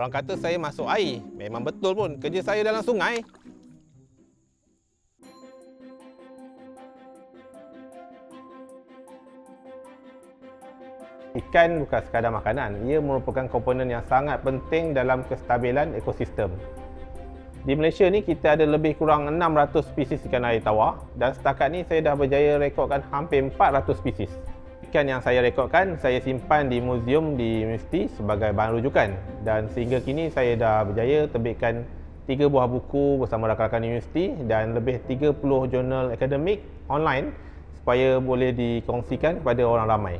Orang kata saya masuk air. Memang betul pun. Kerja saya dalam sungai. Ikan bukan sekadar makanan. Ia merupakan komponen yang sangat penting dalam kestabilan ekosistem. Di Malaysia ni kita ada lebih kurang 600 spesies ikan air tawar dan setakat ni saya dah berjaya rekodkan hampir 400 spesies. Ikan yang saya rekodkan, saya simpan di muzium di universiti sebagai bahan rujukan dan sehingga kini saya dah berjaya terbitkan 3 buah buku bersama rakan-rakan universiti dan lebih 30 jurnal akademik online supaya boleh dikongsikan kepada orang ramai.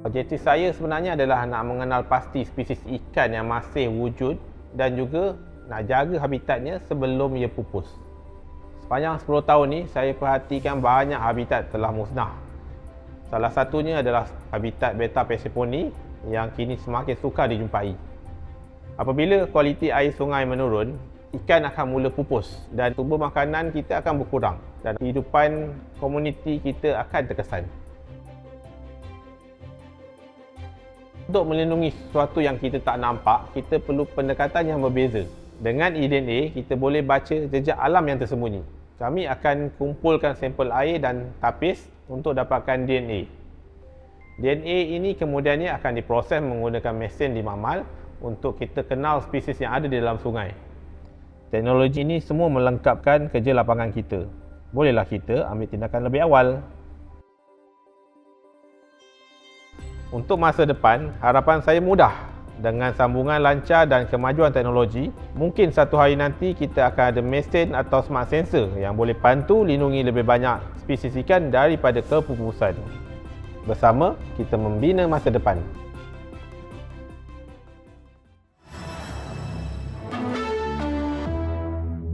Objektif saya sebenarnya adalah nak mengenal pasti spesies ikan yang masih wujud dan juga nak jaga habitatnya sebelum ia pupus. Sepanjang 10 tahun ni, saya perhatikan banyak habitat telah musnah. Salah satunya adalah habitat beta Persephone yang kini semakin sukar dijumpai. Apabila kualiti air sungai menurun, ikan akan mula pupus dan sumber makanan kita akan berkurang dan kehidupan komuniti kita akan terkesan. Untuk melindungi sesuatu yang kita tak nampak, kita perlu pendekatan yang berbeza. Dengan eDNA, kita boleh baca jejak alam yang tersembunyi. Kami akan kumpulkan sampel air dan tapis untuk dapatkan DNA. DNA ini kemudiannya akan diproses menggunakan mesin di Mamal untuk kita kenal spesies yang ada di dalam sungai. Teknologi ini semua melengkapkan kerja lapangan kita. Bolehlah kita ambil tindakan lebih awal. Untuk masa depan, harapan saya mudah. Dengan sambungan lancar dan kemajuan teknologi, mungkin satu hari nanti kita akan ada mesin atau smart sensor yang boleh bantu lindungi lebih banyak spesies ikan daripada kepupusan. Bersama, kita membina masa depan.